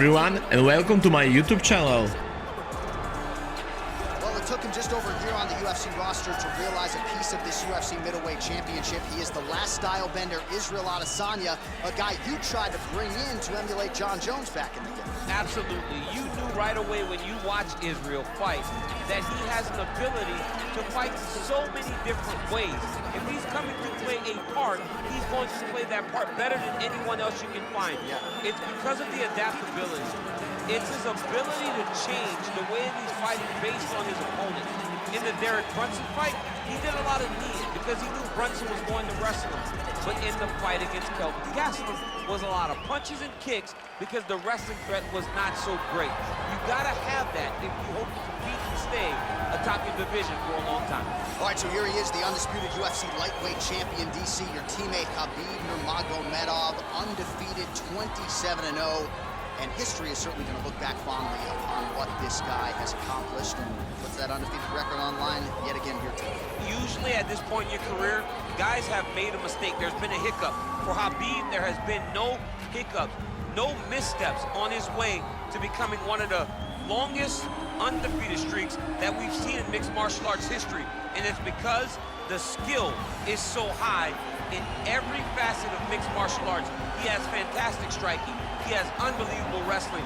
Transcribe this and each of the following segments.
everyone and welcome to my YouTube channel. Well, it took him just over a year on the UFC roster to realize a piece of this UFC middleweight championship. He is the last style bender, Israel Adesanya, a guy you tried to bring in to emulate John Jones back in the day. Absolutely. You knew right away when you watched Israel fight that he has an ability to fight so many different ways. If he's coming to play a part, he's going to play that part better than anyone else you can find. Yeah. It's because of the adaptability. It's his ability to change the way he's fighting based on his opponent. In the Derek Brunson fight, he did a lot of knees because he knew Brunson was going to wrestle him. But in the fight against Kelvin Gastelum was a lot of punches and kicks because the wrestling threat was not so great. You gotta have that if you hope to compete and stay atop your division for a long time. All right, so here he is, the undisputed UFC Lightweight Champion, DC, your teammate Khabib Nurmagomedov, undefeated 27-0. And history is certainly going to look back fondly on what this guy has accomplished and puts that undefeated record on line yet again here today. Usually at this point in your career, guys have made a mistake. There's been a hiccup. For Khabib, there has been no hiccup, no missteps on his way to becoming one of the longest undefeated streaks that we've seen in mixed martial arts history. And it's because the skill is so high in every facet of mixed martial arts. He has fantastic striking. He has unbelievable wrestling,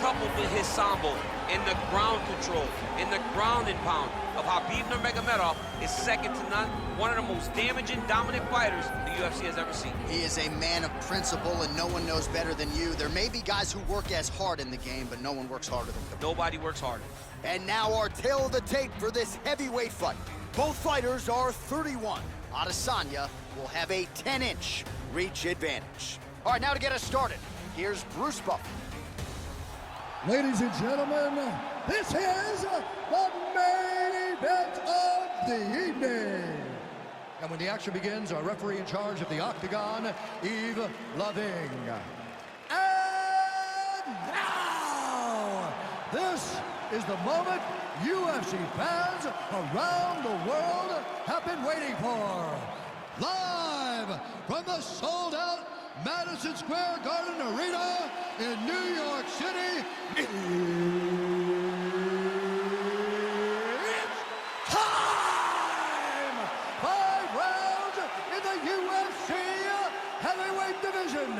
coupled with his sambo and the ground control and the ground and pound of Khabib Nurmagomedov is second to none. One of the most damaging, dominant fighters the UFC has ever seen. He is a man of principle, and no one knows better than you. There may be guys who work as hard in the game, but no one works harder than him. Nobody works harder. And now our tail of the tape for this heavyweight fight. Both fighters are 31. Adesanya will have a 10-inch reach advantage. All right, now to get us started, here's Bruce Buffer. Ladies and gentlemen, this is the main event of the evening. And when the action begins, our referee in charge of the Octagon, Yves Loving. And now, this is the moment UFC fans around the world have been waiting for. Live from the sold-out Madison Square Garden Arena in New York City, it's time! 5 rounds in the UFC heavyweight division.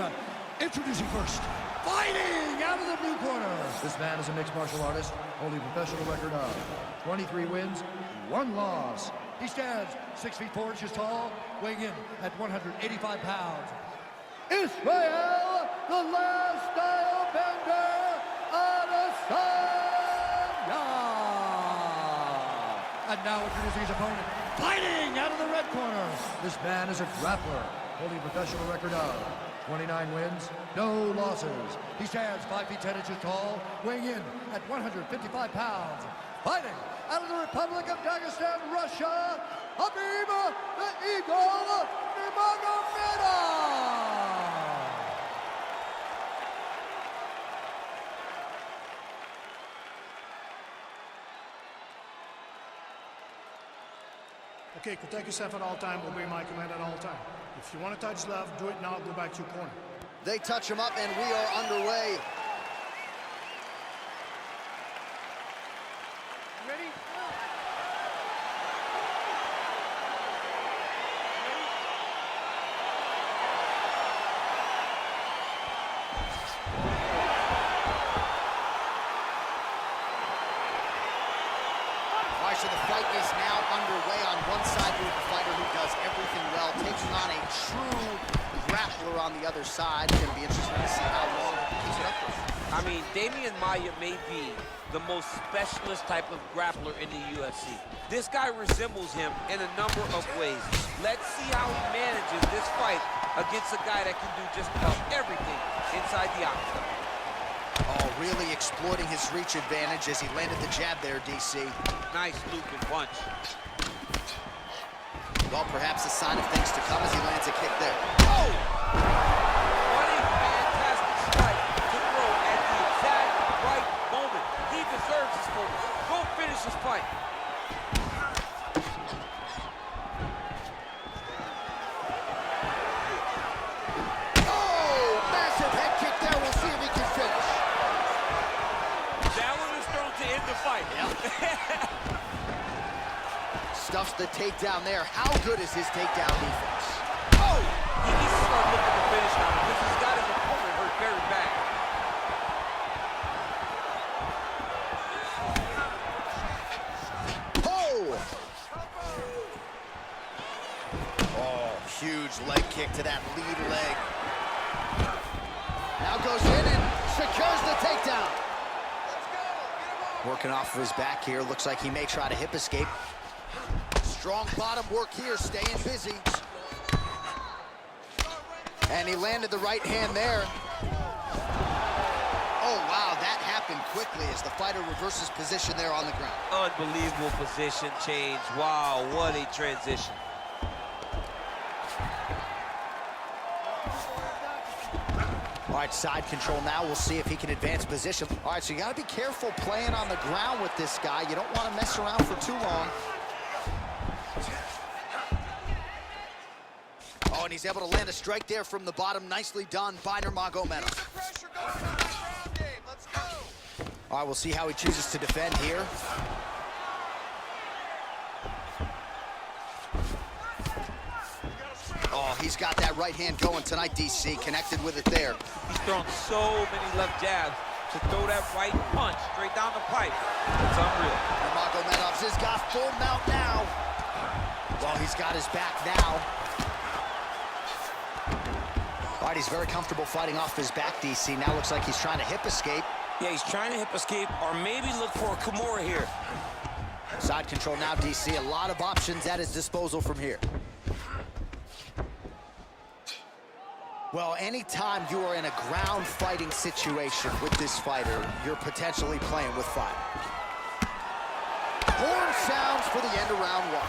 Introducing first, fighting out of the blue corner. This man is a mixed martial artist, holding a professional record of 23 wins, 1 loss. He stands 6 feet 4 inches tall, weighing in at 185 pounds. Israel, the last style bender, Adesanya. And now introducing his opponent, fighting out of the red corner. This man is a grappler, holding a professional record of 29 wins, no losses. He stands 5 feet 10 inches tall, weighing in at 155 pounds. Fighting out of the Republic of Dagestan, Russia, Khabib the Eagle Nurmagomedov. Okay, protect yourself at all time, obey my command at all time. If you want to touch left, do it now, go back to your corner. They touch him up, and we are underway. Ready? So the fight is now underway. On one side, we have a fighter who does everything well, taking on a true grappler on the other side. It's going to be interesting to see how long he keeps it up with. I mean, Damian Maia may be the most specialist type of grappler in the UFC. This guy resembles him in a number of ways. Let's see how he manages this fight against a guy that can do just about everything inside the octagon. Oh, really exploiting his reach advantage as he landed the jab there, DC. Nice looping punch. Well, perhaps a sign of things to come as he lands a kick there. Oh! What a fantastic strike to throw at the exact right moment. He deserves this moment. Go finish his fight. Oh, massive head kick there. We'll see if he can finish. punches thrown to end the fight. Yep. Stuffs the takedown there. How good is his takedown defense? Oh! He needs to start looking to finish now because he's got his opponent hurt very bad. Huge leg kick to that lead leg. Now goes in and secures the takedown. Working off of his back here. Looks like he may try to hip escape. Strong bottom work here, staying busy. And he landed the right hand there. Oh, wow, that happened quickly as the fighter reverses position there on the ground. Unbelievable position change. Wow, what a transition. All right, side control now. We'll see if he can advance position. All right, so you got to be careful playing on the ground with this guy. You don't want to mess around for too long. Oh, and he's able to land a strike there from the bottom. Nicely done by Nurmagomedov. All right, we'll see how he chooses to defend here. Oh, he's got that right hand going tonight, DC. Connected with it there. He's thrown so many left jabs to throw that right punch straight down the pipe. It's unreal. Nurmagomedov's has got full mount now. Well, he's got his back now. All right, he's very comfortable fighting off his back, DC. Now looks like he's trying to hip escape. Yeah, he's trying to hip escape or maybe look for a Kimura here. Side control now, DC. A lot of options at his disposal from here. Well, anytime you are in a ground fighting situation with this fighter, you're potentially playing with fire. Horn sounds for the end of round one.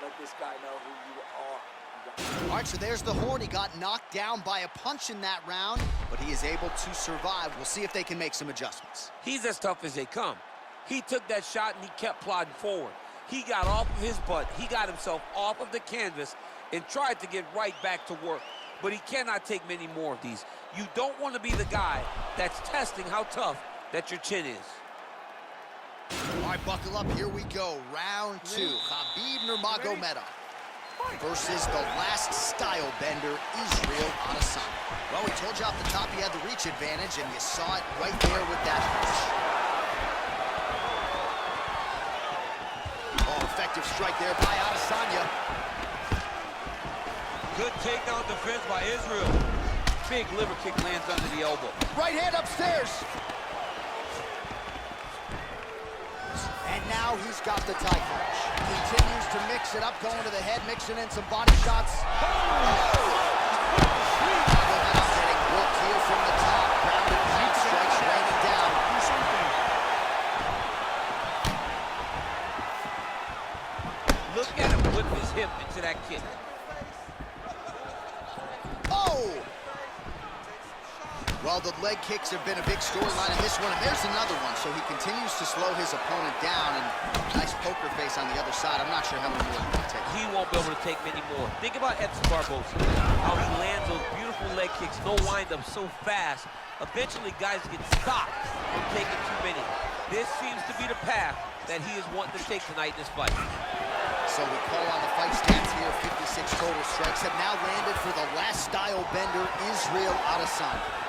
Let this guy know who you are. All right, so there's the horn. He got knocked down by a punch in that round, but he is able to survive. We'll see if they can make some adjustments. He's as tough as they come. He took that shot and he kept plodding forward. He got off of his butt. He got himself off of the canvas and tried to get right back to work. But he cannot take many more of these. You don't want to be the guy that's testing how tough that your chin is. All right, buckle up. Here we go. Round two. Khabib Nurmagomedov versus the last style bender, Israel Adesanya. Well, we told you off the top he had the reach advantage, and you saw it right there with that punch. Oh, effective strike there by Adesanya. Good takedown defense by Israel. Big liver kick lands under the elbow. Right hand upstairs. And now he's got the tie punch. Continues to mix it up, going to the head, mixing in some body shots. Nurmagomedov getting worked here from the top. Grounded deep strikes raining down. Look at him whip his hip into that kick. Oh! Well, the leg kicks have been a big storyline in this one, and there's another one. So he continues to slow his opponent down, and nice poker face on the other side. I'm not sure how many more he can take. He won't be able to take many more. Think about Edson Barboza, how he lands those beautiful leg kicks, no wind-up so fast. Eventually, guys get stopped from taking too many. This seems to be the path that he is wanting to take tonight in this fight. So we call on the fight stats here. 56 total strikes have now landed for the last style bender, Israel Adesanya.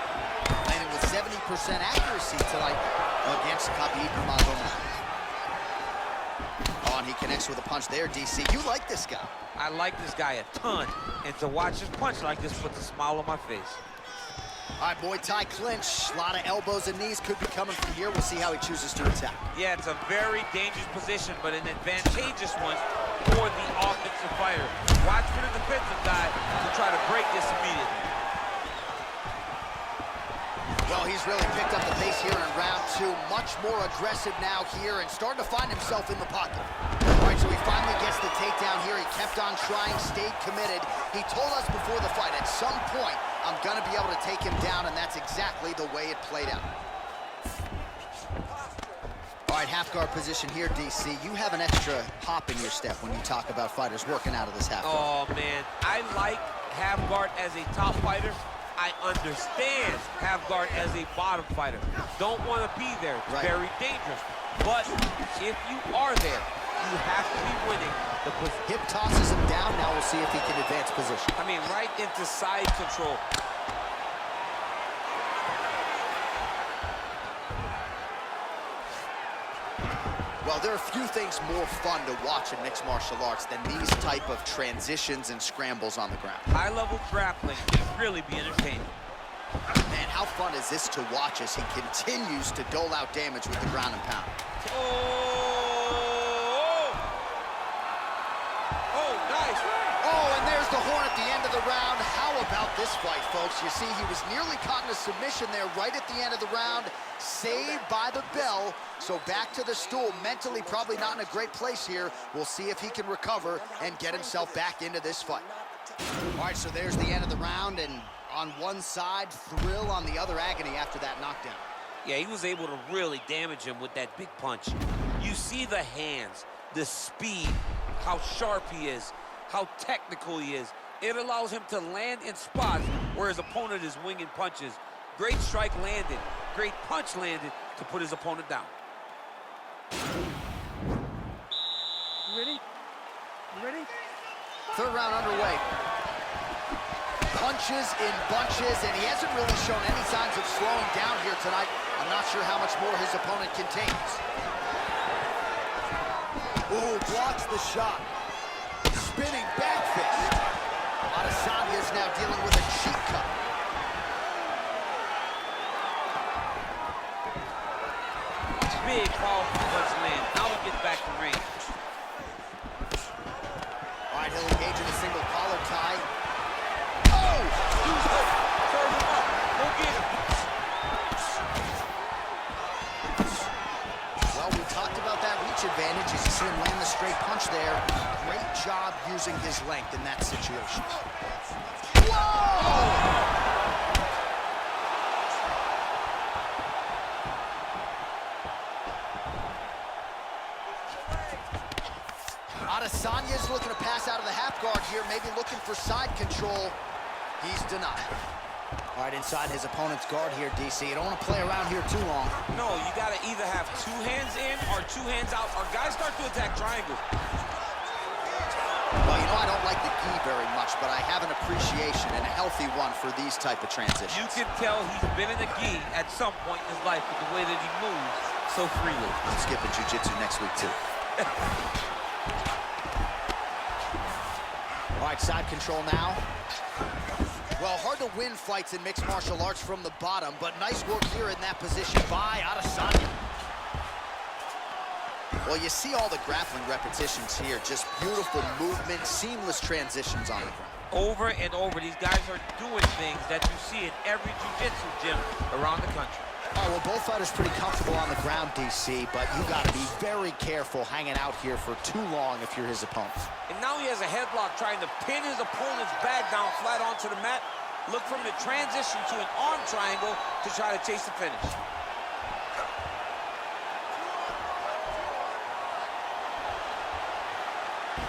Landing with 70% accuracy tonight against Khabib Nurmagomedov. Oh, and he connects with a punch there, DC. You like this guy. I like this guy a ton, and to watch his punch like this puts a smile on my face. All right, Muay Thai clinch. A lot of elbows and knees could be coming from here. We'll see how he chooses to attack. Yeah, it's a very dangerous position, but an advantageous one for the offensive fighter. Watch for the defensive guy to try to break this immediately. Well, he's really picked up the pace here in round two. Much more aggressive now here and starting to find himself in the pocket. All right, so he finally gets the takedown here. He kept on trying, stayed committed. He told us before the fight, at some point, I'm going to be able to take him down, and that's exactly the way it played out. All right, half guard position here, DC. You have an extra hop in your step when you talk about fighters working out of this half guard. Oh, man. I like half guard as a top fighter. I understand half guard as a bottom fighter. Don't want to be there. It's very dangerous. But if you are there, you have to be winning the position. Hip tosses him down. Now we'll see if he can advance position. I mean, right into side control. Well, there are few things more fun to watch in mixed martial arts than these type of transitions and scrambles on the ground. High-level grappling can really be entertaining. Man, how fun is this to watch as he continues to dole out damage with the ground and pound? Oh, nice. Oh, and there's the horn at the end of the round. How about this fight, folks? You see, he was nearly caught in a submission there right at the end of the round. Saved by the bell. So back to the stool. Mentally probably not in a great place here. We'll see if he can recover and get himself back into this fight. All right, so there's the end of the round, and on one side, thrill, on the other, agony after that knockdown. Yeah, he was able to really damage him with that big punch. You see the hands, the speed, how sharp he is, how technical he is. It allows him to land in spots where his opponent is winging punches. Great strike landed, great punch landed to put his opponent down. Ready? You ready? Third round underway. Punches in bunches, and he hasn't really shown any signs of slowing down here tonight. I'm not sure how much more his opponent contains. Ooh, blocks the shot. Spinning back fist. Adesanya is now dealing with a cheek cut. Big, powerful punch land. Now we get back to range. All right, he'll engage in a single collar tie. Oh! Serve him up. Go get him. Well, we talked about that reach advantage as you see him land the straight punch there. Great job using his length in that situation. Whoa! Adesanya's looking to pass out of the half guard here, maybe looking for side control. He's denied. All right, inside his opponent's guard here, DC. You don't want to play around here too long. No, you got to either have two hands in or two hands out, or guys start to attack triangles. Well, you know, I don't like the gi very much, but I have an appreciation and a healthy one for these type of transitions. You can tell he's been in the gi at some point in his life with the way that he moves so freely. I'm skipping jiu-jitsu next week, too. All right, side control now. Well, hard to win fights in mixed martial arts from the bottom, but nice work here in that position by Adesanya. Well, you see all the grappling repetitions here. Just beautiful movement, seamless transitions on the ground. Over and over, these guys are doing things that you see in every jiu-jitsu gym around the country. All right, well, both fighters pretty comfortable on the ground, DC, but you got to be very careful hanging out here for too long if you're his opponent. And now he has a headlock trying to pin his opponent's back down flat onto the mat. Look for him to transition to an arm triangle to try to chase the finish.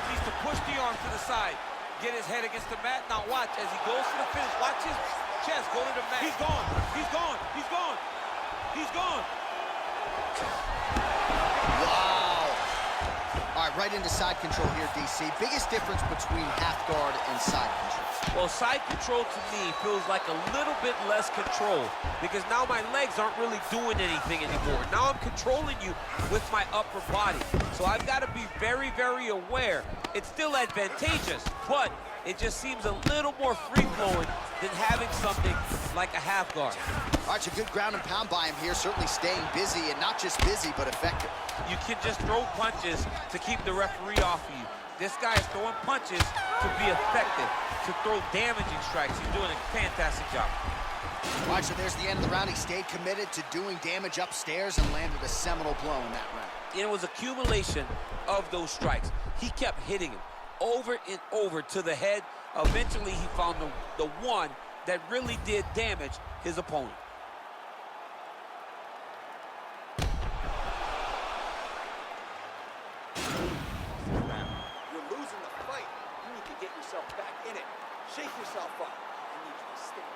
Needs to push the arm to the side, get his head against the mat. Now watch as he goes to the finish. Watch his chest go to the mat. He's gone. He's gone. He's gone. He's gone. Wow. All right, right into side control here, DC. Biggest difference between half guard and side control? Well, side control to me feels like a little bit less control because now my legs aren't really doing anything anymore. Now I'm controlling you with my upper body. So I've got to be very, very aware. It's still advantageous, but it just seems a little more free-flowing than having something like a half guard. All right, so good ground and pound by him here, certainly staying busy, and not just busy, but effective. You can just throw punches to keep the referee off of you. This guy is throwing punches to be effective, to throw damaging strikes. He's doing a fantastic job. All right, so there's the end of the round. He stayed committed to doing damage upstairs and landed a seminal blow in that round. It was accumulation of those strikes. He kept hitting him over and over to the head. Eventually, he found the one that really did damage his opponent. yourself back in it. Shake yourself up. I need you to stand.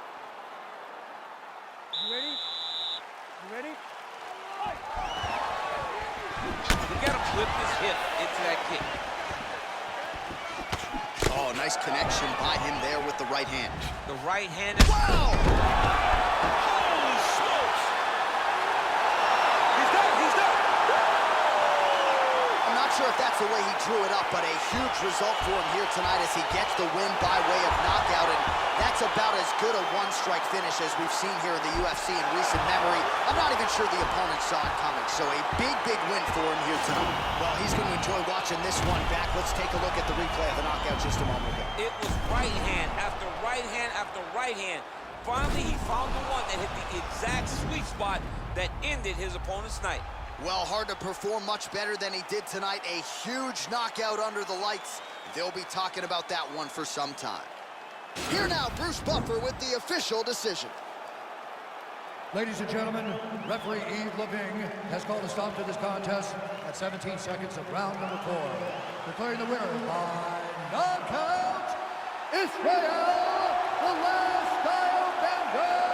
You ready? You ready? Look at him whip his hip into that kick. Oh, nice connection by him there with the right hand. The right hand is... Wow! Holy smokes! He's done, he's done! I'm not sure if that's the way he drew it up, but a huge result for him here tonight as he gets the win by way of knockout, and that's about as good a one-strike finish as we've seen here in the UFC in recent memory. I'm not even sure the opponent saw it coming, so a big, big win for him here tonight. Well, he's going to enjoy watching this one back. Let's take a look at the replay of the knockout just a moment ago. It was right hand after right hand after right hand. Finally, he found the one that hit the exact sweet spot that ended his opponent's night. Well, hard to perform much better than he did tonight. A huge knockout under the lights. They'll be talking about that one for some time. Here now, Bruce Buffer with the official decision. Ladies and gentlemen, referee Yves Leving has called a stop to this contest at 17 seconds of round number 4. Declaring the winner by knockout, Israel, the last Adesanya.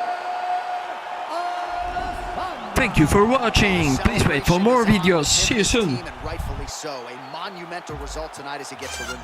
Thank you for watching. Please wait for more videos. See you soon. And rightfully so. A monumental result tonight as he gets the win.